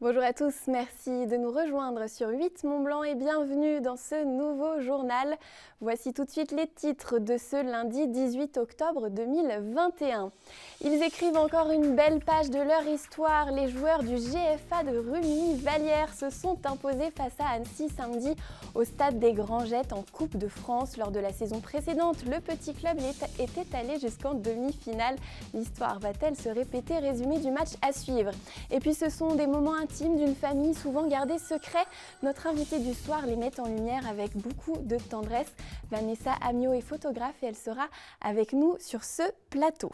Bonjour à tous, merci de nous rejoindre sur 8 Mont-Blanc et bienvenue dans ce nouveau journal. Voici tout de suite les titres de ce lundi 18 octobre 2021. Ils écrivent encore une belle page de leur histoire. Les joueurs du GFA de Rumilly-Vallière se sont imposés face à Annecy samedi au stade des Grangettes en Coupe de France. Lors de la saison précédente, le petit club était allé jusqu'en demi-finale. L'histoire va-t-elle se répéter? Résumé du match à suivre. Et puis ce sont des moments intimes d'une famille souvent gardés secrets. Notre invitée du soir les met en lumière avec beaucoup de tendresse. Vanessa Amiot est photographe et elle sera avec nous sur ce plateau.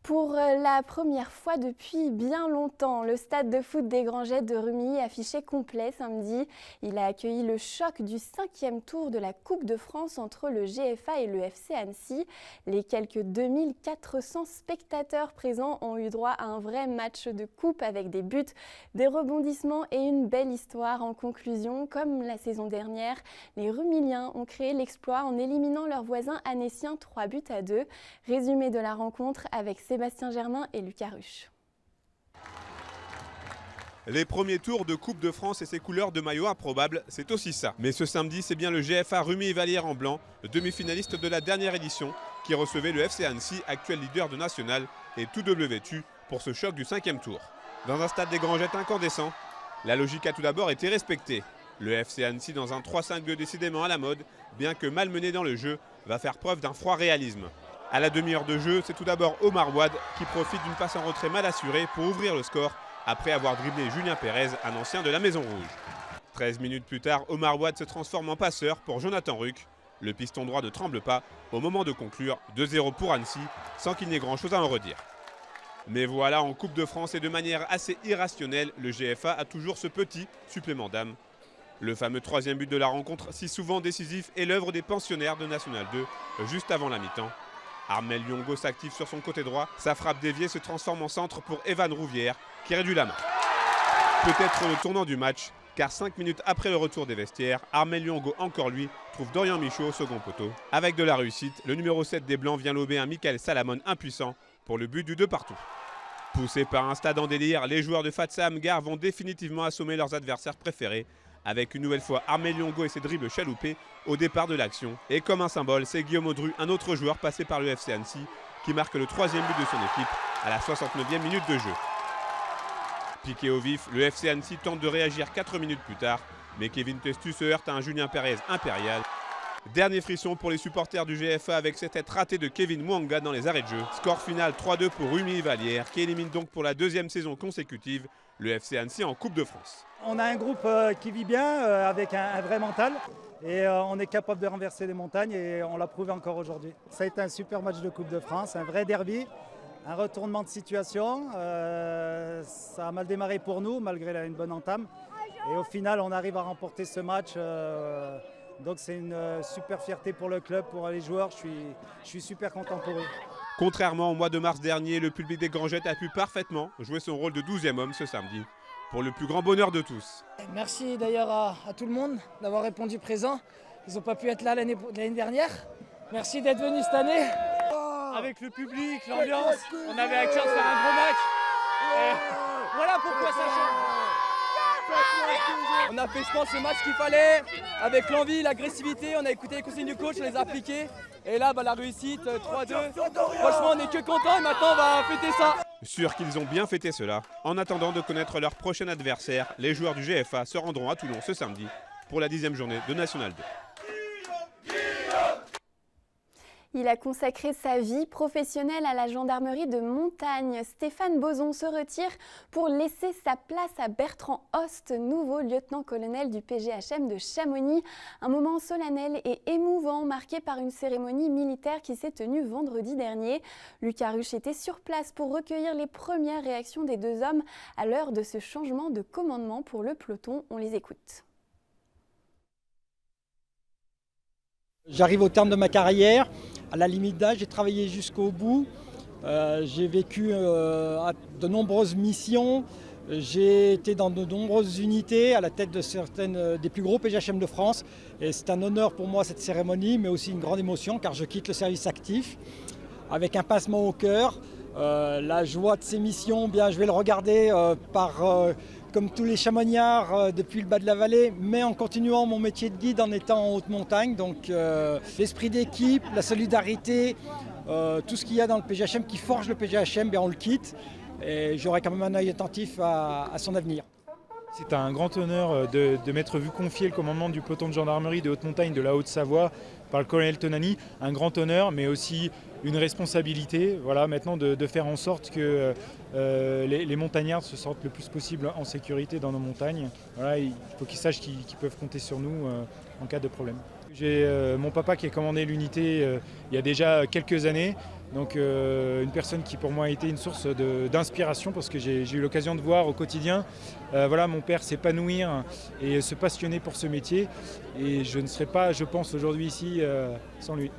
Pour la première fois depuis bien longtemps, le stade de foot des Grangettes de Rumilly affichait complet samedi. Il a accueilli le choc du 5e tour de la Coupe de France entre le GFA et le FC Annecy. Les quelques 2400 spectateurs présents ont eu droit à un vrai match de coupe avec des buts, des rebondissements et une belle histoire. En conclusion, comme la saison dernière, les Rumilliens ont créé l'exploit en éliminant leurs voisins annéciens 3-2. Résumé de la rencontre avec Sébastien Germain et Lucas Ruche. Les premiers tours de Coupe de France et ses couleurs de maillot improbables, c'est aussi ça. Mais ce samedi, c'est bien le GFA Rumilly-Vallière en blanc, le demi-finaliste de la dernière édition, qui recevait le FC Annecy, actuel leader de National, et tout double vêtu pour ce choc du 5e tour. Dans un stade des Grangettes incandescent, la logique a tout d'abord été respectée. Le FC Annecy dans un 3-5-2 décidément à la mode, bien que malmené dans le jeu, va faire preuve d'un froid réalisme. À la demi-heure de jeu, c'est tout d'abord Omar Wade qui profite d'une passe en retrait mal assurée pour ouvrir le score après avoir dribblé Julien Pérez, un ancien de la Maison Rouge. 13 minutes plus tard, Omar Wade se transforme en passeur pour Jonathan Ruck. Le piston droit ne tremble pas au moment de conclure 2-0 pour Annecy, sans qu'il n'ait grand-chose à en redire. Mais voilà, en Coupe de France et de manière assez irrationnelle, le GFA a toujours ce petit supplément d'âme. Le fameux 3e but de la rencontre, si souvent décisif, est l'œuvre des pensionnaires de National 2, juste avant la mi-temps. Armel Lyongo s'active sur son côté droit, sa frappe déviée se transforme en centre pour Evan Rouvière qui réduit la main. Peut-être le tournant du match, car 5 minutes après le retour des vestiaires, Armel Lyongo, encore lui, trouve Dorian Michaud au second poteau. Avec de la réussite, le numéro 7 des Blancs vient lober un Michael Salamon impuissant pour le but du 2-2. Poussés par un stade en délire, les joueurs de Fatsa Amgar vont définitivement assommer leurs adversaires préférés, avec une nouvelle fois Armel Lyongo et ses dribbles chaloupés au départ de l'action. Et comme un symbole, c'est Guillaume Audru, un autre joueur passé par le FC Annecy, qui marque le 3e but de son équipe à la 69e minute de jeu. Piqué au vif, le FC Annecy tente de réagir 4 minutes plus tard, mais Kevin Testu se heurte à un Julien Pérez impérial. Dernier frisson pour les supporters du GFA avec cette tête ratée de Kevin Mwanga dans les arrêts de jeu. Score final 3-2 pour Rumilly-Vallière, qui élimine donc pour la 2e saison consécutive le FC Annecy en Coupe de France. On a un groupe qui vit bien, avec un vrai mental. Et on est capable de renverser les montagnes et on l'a prouvé encore aujourd'hui. Ça a été un super match de Coupe de France, un vrai derby, un retournement de situation. Ça a mal démarré pour nous malgré une bonne entame. Et au final, on arrive à remporter ce match. Donc c'est une super fierté pour le club, pour les joueurs. Je suis super content pour eux. Contrairement au mois de mars dernier, le public des Grangettes a pu parfaitement jouer son rôle de 12e homme ce samedi, pour le plus grand bonheur de tous. Merci d'ailleurs à tout le monde d'avoir répondu présent. Ils n'ont pas pu être là l'année dernière. Merci d'être venus cette année. Avec le public, l'ambiance, on avait à cœur de faire un gros match. Voilà pourquoi ça change. On a fait, je pense, le match qu'il fallait, avec l'envie, l'agressivité. On a écouté les consignes du coach, on les a appliquées. Et là, la réussite, 3-2. Franchement, on est que contents et maintenant, on va fêter ça. Sûr qu'ils ont bien fêté cela. En attendant de connaître leur prochain adversaire, les joueurs du GFA se rendront à Toulon ce samedi pour la 10e journée de National 2. Il a consacré sa vie professionnelle à la gendarmerie de montagne. Stéphane Bozon se retire pour laisser sa place à Bertrand Host, nouveau lieutenant-colonel du PGHM de Chamonix. Un moment solennel et émouvant marqué par une cérémonie militaire qui s'est tenue vendredi dernier. Lucas Ruche était sur place pour recueillir les premières réactions des deux hommes à l'heure de ce changement de commandement pour le peloton. On les écoute. J'arrive au terme de ma carrière, à la limite d'âge, j'ai travaillé jusqu'au bout. J'ai vécu de nombreuses missions, j'ai été dans de nombreuses unités à la tête de certaines des plus gros PGHM de France. Et c'est un honneur pour moi cette cérémonie, mais aussi une grande émotion car je quitte le service actif avec un pincement au cœur. La joie de ces missions, bien, je vais le regarder comme tous les chamoniards depuis le bas de la vallée, mais en continuant mon métier de guide en étant en haute montagne. Donc l'esprit d'équipe, la solidarité, tout ce qu'il y a dans le PGHM qui forge le PGHM, bien, on le quitte. Et j'aurai quand même un œil attentif à son avenir. C'est un grand honneur de m'être vu confier le commandement du peloton de gendarmerie de haute montagne de la Haute-Savoie par le colonel Tonani. Un grand honneur, mais aussi une responsabilité, voilà, maintenant de faire en sorte que les montagnards se sentent le plus possible en sécurité dans nos montagnes. Voilà, il faut qu'ils sachent qu'ils peuvent compter sur nous en cas de problème. J'ai mon papa qui a commandé l'unité il y a déjà quelques années. Donc une personne qui pour moi a été une source d'inspiration parce que j'ai eu l'occasion de voir au quotidien mon père s'épanouir et se passionner pour ce métier. Et je ne serais pas, je pense, aujourd'hui ici sans lui.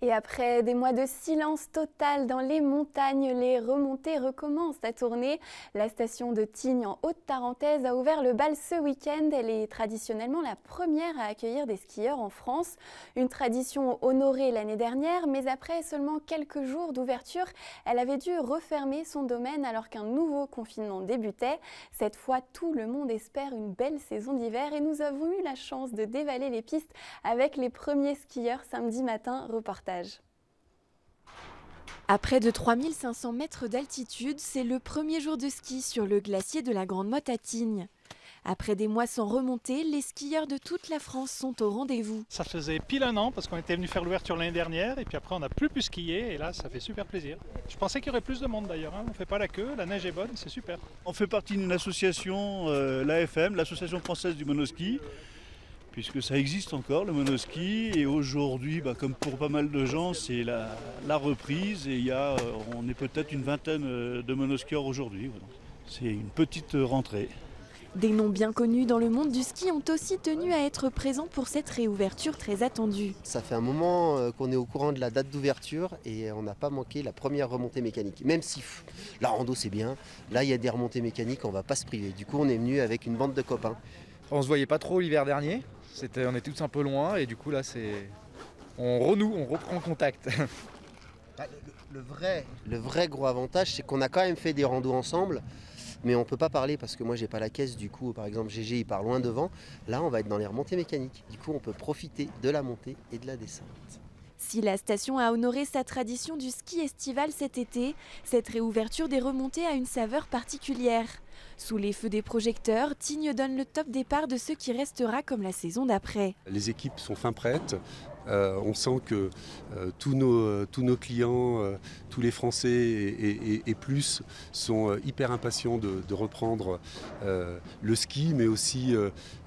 Et après des mois de silence total dans les montagnes, les remontées recommencent à tourner. La station de Tignes en Haute-Tarentaise a ouvert le bal ce week-end. Elle est traditionnellement la première à accueillir des skieurs en France. Une tradition honorée l'année dernière, mais après seulement quelques jours d'ouverture, elle avait dû refermer son domaine alors qu'un nouveau confinement débutait. Cette fois, tout le monde espère une belle saison d'hiver et nous avons eu la chance de dévaler les pistes avec les premiers skieurs samedi matin. Reportage. À près de 3500 mètres d'altitude, c'est le premier jour de ski sur le glacier de la Grande Motte à Tignes. Après des mois sans remonter, les skieurs de toute la France sont au rendez-vous. Ça faisait pile un an parce qu'on était venu faire l'ouverture l'année dernière et puis après on n'a plus pu skier et là ça fait super plaisir. Je pensais qu'il y aurait plus de monde d'ailleurs, on ne fait pas la queue, la neige est bonne, c'est super. On fait partie d'une association, l'AFM, l'Association française du monoski, puisque ça existe encore le monoski et aujourd'hui, comme pour pas mal de gens, c'est la reprise et on est peut-être une vingtaine de monoskieurs aujourd'hui. Voilà. C'est une petite rentrée. Des noms bien connus dans le monde du ski ont aussi tenu à être présents pour cette réouverture très attendue. Ça fait un moment qu'on est au courant de la date d'ouverture et on n'a pas manqué la première remontée mécanique. Même si la rando c'est bien, là il y a des remontées mécaniques, on ne va pas se priver. Du coup on est venu avec une bande de copains. On se voyait pas trop l'hiver dernier, on était tous un peu loin et du coup là on reprend contact. Le vrai gros avantage c'est qu'on a quand même fait des randos ensemble. Mais on ne peut pas parler parce que moi j'ai pas la caisse, du coup par exemple GG il part loin devant. Là on va être dans les remontées mécaniques, du coup on peut profiter de la montée et de la descente. Si la station a honoré sa tradition du ski estival cet été, cette réouverture des remontées a une saveur particulière. Sous les feux des projecteurs, Tignes donne le top départ de ce qui restera comme la saison d'après. Les équipes sont fin prêtes. On sent que tous nos clients, tous les Français et plus sont hyper impatients de reprendre le ski, mais aussi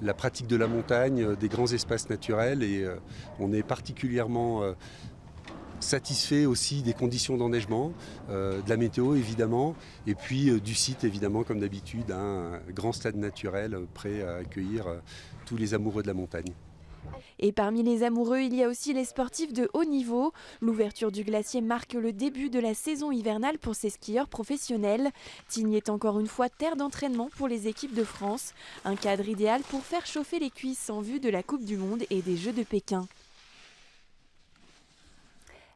la pratique de la montagne, des grands espaces naturels. Et on est particulièrement satisfait aussi des conditions d'enneigement, de la météo évidemment, et puis du site évidemment comme d'habitude, un grand stade naturel prêt à accueillir tous les amoureux de la montagne. Et parmi les amoureux, il y a aussi les sportifs de haut niveau. L'ouverture du glacier marque le début de la saison hivernale pour ces skieurs professionnels. Tignes est encore une fois terre d'entraînement pour les équipes de France. Un cadre idéal pour faire chauffer les cuisses en vue de la Coupe du Monde et des Jeux de Pékin.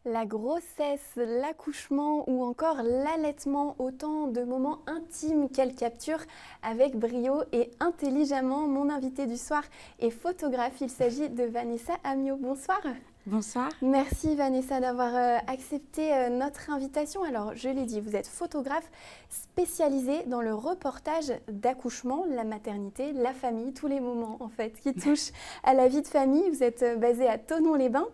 La grossesse, l'accouchement ou encore l'allaitement, autant de moments intimes qu'elle capture avec brio et intelligemment. Mon invité du soir est photographe, il s'agit de Vanessa Amiot. Bonsoir. Bonsoir. Merci Vanessa d'avoir accepté notre invitation. Alors je l'ai dit, vous êtes photographe spécialisée dans le reportage d'accouchement, la maternité, la famille, tous les moments en fait qui touchent à la vie de famille. Vous êtes basée à Thonon-les-Bains.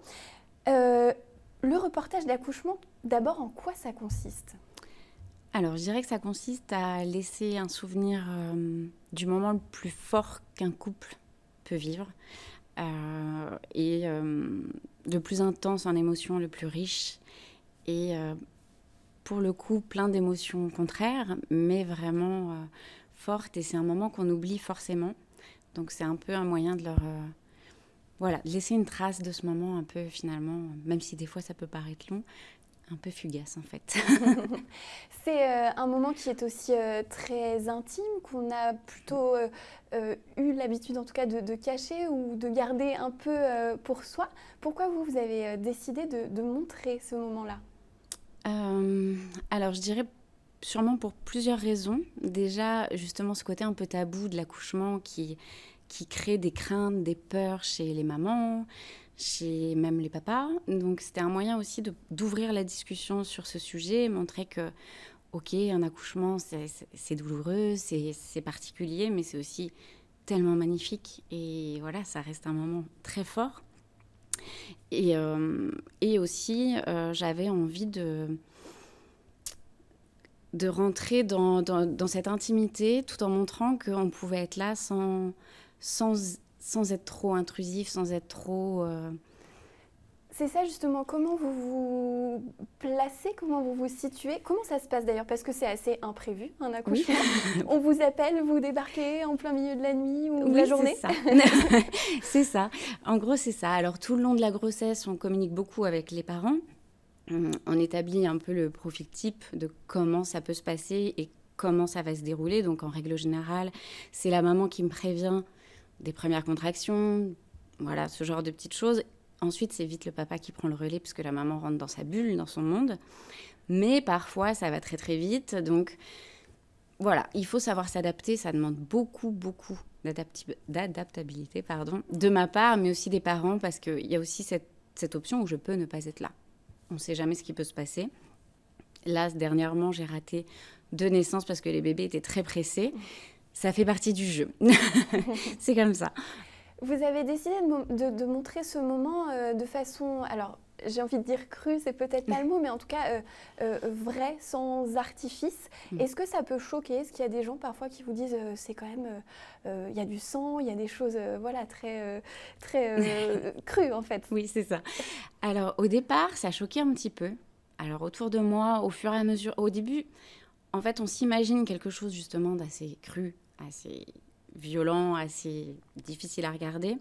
Le reportage d'accouchement, d'abord, en quoi ça consiste ? Alors, je dirais que ça consiste à laisser un souvenir du moment le plus fort qu'un couple peut vivre et le plus intense en émotions, le plus riche et pour le coup, plein d'émotions contraires, mais vraiment fortes. Et c'est un moment qu'on oublie forcément. Donc, c'est un peu un moyen de leur... laisser une trace de ce moment un peu finalement, même si des fois ça peut paraître long, un peu fugace en fait. C'est un moment qui est aussi très intime, qu'on a plutôt eu l'habitude en tout cas de cacher ou de garder un peu pour soi. Pourquoi vous avez décidé de montrer ce moment-là ? Alors, je dirais sûrement pour plusieurs raisons. Déjà, justement, ce côté un peu tabou de l'accouchement qui crée des craintes, des peurs chez les mamans, chez même les papas. Donc, c'était un moyen aussi d'ouvrir la discussion sur ce sujet, montrer que, ok, un accouchement, c'est douloureux, c'est particulier, mais c'est aussi tellement magnifique. Et voilà, ça reste un moment très fort. Et aussi, j'avais envie de rentrer dans cette intimité tout en montrant qu'on pouvait être là sans être trop intrusif, sans être trop... C'est ça justement, comment vous vous placez, comment vous vous situez, comment ça se passe d'ailleurs, parce que c'est assez imprévu un accouchement. Oui. On vous appelle, vous débarquez en plein milieu de la nuit ou de la journée. C'est ça. C'est ça. En gros, c'est ça. Alors tout le long de la grossesse, on communique beaucoup avec les parents. On établit un peu le profil type de comment ça peut se passer et comment ça va se dérouler. Donc en règle générale, c'est la maman qui me prévient des premières contractions, voilà, ce genre de petites choses. Ensuite, c'est vite le papa qui prend le relais parce que la maman rentre dans sa bulle, dans son monde. Mais parfois, ça va très, très vite. Donc, voilà, il faut savoir s'adapter. Ça demande beaucoup, beaucoup d'adaptabilité, de ma part, mais aussi des parents, parce qu'il y a aussi cette option où je peux ne pas être là. On ne sait jamais ce qui peut se passer. Là, dernièrement, j'ai raté 2 naissances parce que les bébés étaient très pressés. Ça fait partie du jeu. C'est comme ça. Vous avez décidé de montrer ce moment de façon, alors j'ai envie de dire crue, c'est peut-être pas le mot, mais en tout cas vrai, sans artifice. Est-ce que ça peut choquer? Est-ce qu'il y a des gens parfois qui vous disent c'est quand même, il y a du sang, il y a des choses voilà, très crues en fait? Oui, c'est ça. Alors au départ, ça choquait un petit peu. Alors autour de moi, au fur et à mesure, au début, en fait, on s'imagine quelque chose justement d'assez cru, assez violent, assez difficile à regarder.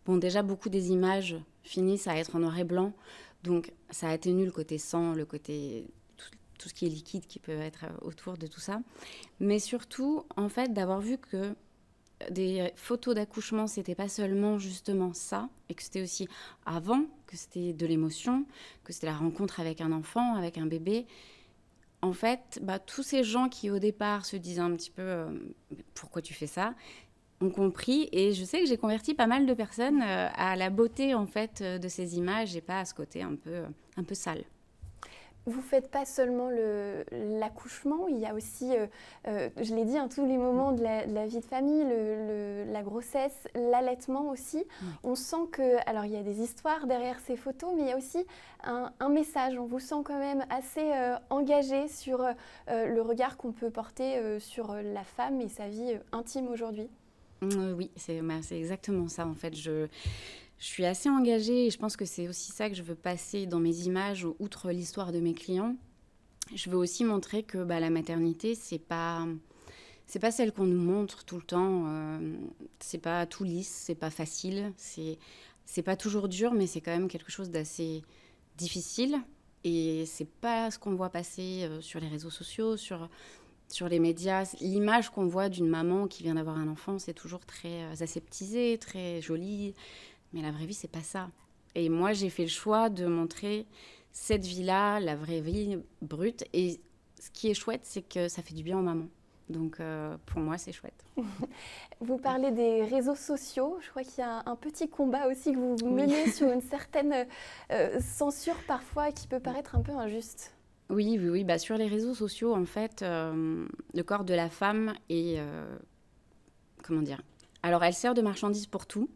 Bon, déjà, beaucoup des images finissent à être en noir et blanc, donc ça atténue le côté sang, le côté tout ce qui est liquide qui peut être autour de tout ça. Mais surtout, en fait, d'avoir vu que des photos d'accouchement, c'était pas seulement justement ça, et que c'était aussi avant, que c'était de l'émotion, que c'était la rencontre avec un enfant, avec un bébé. En fait, tous ces gens qui, au départ, se disaient un petit peu « pourquoi tu fais ça ?» ont compris. Et je sais que j'ai converti pas mal de personnes à la beauté, en fait, de ces images et pas à ce côté un peu sale. Vous ne faites pas seulement l'accouchement, il y a aussi, je l'ai dit, tous les moments de la vie de famille, la grossesse, l'allaitement aussi. Oui. On sent que, alors il y a des histoires derrière ces photos, mais il y a aussi un message. On vous sent quand même assez engagé sur le regard qu'on peut porter sur la femme et sa vie intime aujourd'hui. Oui, c'est exactement ça en fait. Je suis assez engagée et je pense que c'est aussi ça que je veux passer dans mes images, outre l'histoire de mes clients. Je veux aussi montrer que la maternité, c'est pas celle qu'on nous montre tout le temps. C'est pas tout lisse, c'est pas facile, c'est pas toujours dur, mais c'est quand même quelque chose d'assez difficile. Et c'est pas ce qu'on voit passer sur les réseaux sociaux, sur les médias. L'image qu'on voit d'une maman qui vient d'avoir un enfant, c'est toujours très aseptisé, très joli. Mais la vraie vie, c'est pas ça. Et moi, j'ai fait le choix de montrer cette vie-là, la vraie vie brute. Et ce qui est chouette, c'est que ça fait du bien aux mamans. Donc, pour moi, c'est chouette. Vous parlez des réseaux sociaux. Je crois qu'il y a un petit combat aussi que vous menez sur une certaine censure parfois qui peut paraître un peu injuste. Oui. Sur les réseaux sociaux, en fait, le corps de la femme est... comment dire ? Alors, elle sert de marchandise pour tout.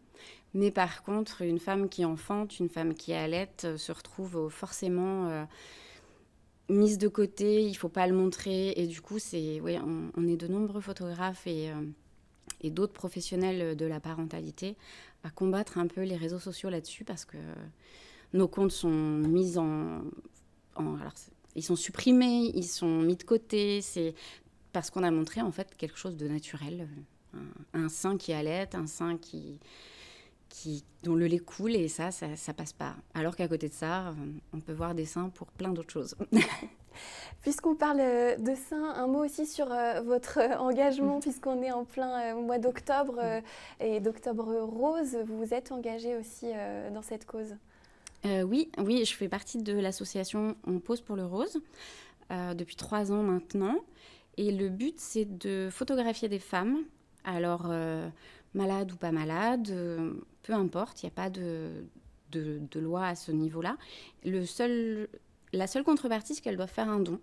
Mais par contre, une femme qui enfante, une femme qui allaite se retrouve forcément mise de côté, il ne faut pas le montrer. Et du coup, on est de nombreux photographes et d'autres professionnels de la parentalité à combattre un peu les réseaux sociaux là-dessus parce que nos comptes sont mis alors, ils sont supprimés, ils sont mis de côté. C'est parce qu'on a montré en fait quelque chose de naturel. Un sein qui allaite, un sein dont le lait coule et ça passe pas. Alors qu'à côté de ça, on peut voir des seins pour plein d'autres choses. Puisqu'on parle de seins, un mot aussi sur votre engagement, puisqu'on est en plein mois d'octobre et d'octobre rose, vous vous êtes engagé aussi dans cette cause. Oui, je fais partie de l'association On pose pour le rose depuis 3 ans maintenant. Et le but, c'est de photographier des femmes. Alors, malades ou pas malades, peu importe, il n'y a pas de loi à ce niveau-là. La seule contrepartie, c'est qu'elles doivent faire un don.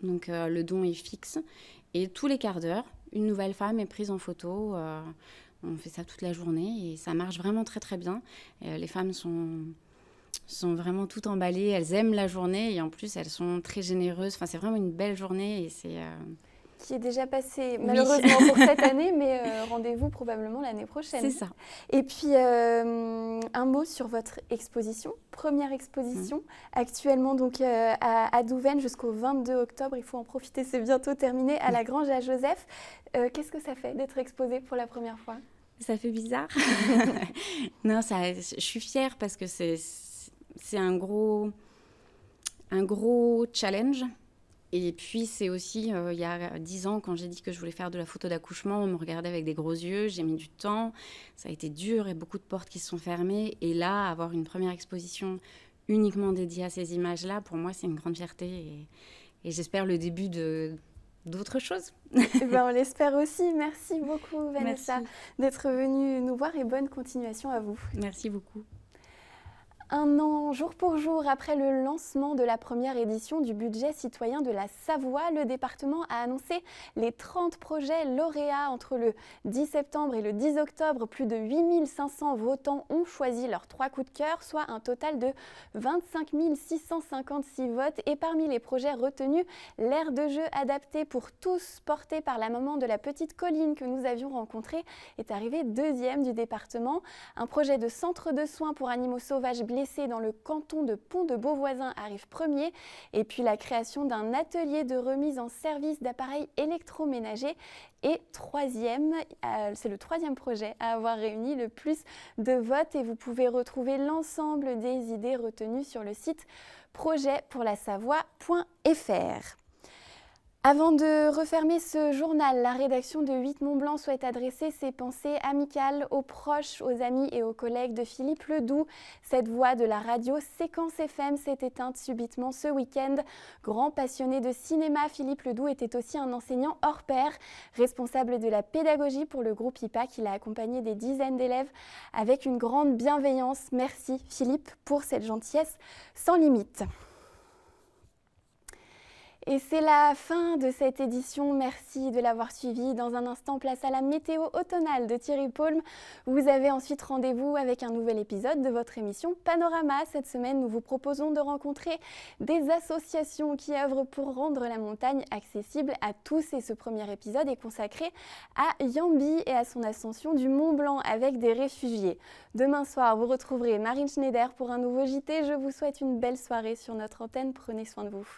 Donc, le don est fixe. Et tous les quarts d'heure, une nouvelle femme est prise en photo. On fait ça toute la journée et ça marche vraiment très, très bien. Les femmes sont vraiment toutes emballées. Elles aiment la journée et en plus, elles sont très généreuses. Enfin, c'est vraiment une belle journée et c'est... Qui est déjà passé malheureusement pour cette année, mais rendez-vous probablement l'année prochaine. C'est ça. Et puis, un mot sur votre exposition, première exposition, actuellement donc à Douvaine jusqu'au 22 octobre. Il faut en profiter, c'est bientôt terminé, à la Grange à Joseph. Qu'est-ce que ça fait d'être exposée pour la première fois ? Ça fait bizarre. Non, je suis fière parce que c'est un gros challenge. Et puis, c'est aussi, il y a 10 ans, quand j'ai dit que je voulais faire de la photo d'accouchement, on me regardait avec des gros yeux, j'ai mis du temps, ça a été dur et beaucoup de portes qui se sont fermées. Et là, avoir une première exposition uniquement dédiée à ces images-là, pour moi, c'est une grande fierté et j'espère le début d'autres choses. Eh ben, on l'espère aussi. Merci beaucoup, Vanessa, d'être venue nous voir et bonne continuation à vous. Merci beaucoup. 1 an, jour pour jour, après le lancement de la première édition du budget citoyen de la Savoie, le département a annoncé les 30 projets lauréats. Entre le 10 septembre et le 10 octobre, plus de 8500 votants ont choisi leurs 3 coups de cœur, soit un total de 25 656 votes. Et parmi les projets retenus, l'aire de jeu adapté pour tous, porté par la maman de la petite Colline que nous avions rencontrée, est arrivé 2e du département. Un projet de centre de soins pour animaux sauvages blessés dans le canton de Pont-de-Beauvoisin arrive 1er. Et puis la création d'un atelier de remise en service d'appareils électroménagers est 3e. C'est le 3e projet à avoir réuni le plus de votes et vous pouvez retrouver l'ensemble des idées retenues sur le site projetpourlasavoie.fr. Avant de refermer ce journal, la rédaction de 8 Mont-Blanc souhaite adresser ses pensées amicales aux proches, aux amis et aux collègues de Philippe Ledoux. Cette voix de la radio Séquence FM s'est éteinte subitement ce week-end. Grand passionné de cinéma, Philippe Ledoux était aussi un enseignant hors pair, responsable de la pédagogie pour le groupe IPA qu'il a accompagné des dizaines d'élèves avec une grande bienveillance. Merci Philippe pour cette gentillesse sans limite. Et c'est la fin de cette édition. Merci de l'avoir suivi. Dans un instant, place à la météo automnale de Thierry Paulme. Vous avez ensuite rendez-vous avec un nouvel épisode de votre émission Panorama. Cette semaine, nous vous proposons de rencontrer des associations qui œuvrent pour rendre la montagne accessible à tous. Et ce premier épisode est consacré à Yambi et à son ascension du Mont Blanc avec des réfugiés. Demain soir, vous retrouverez Marine Schneider pour un nouveau JT. Je vous souhaite une belle soirée sur notre antenne. Prenez soin de vous.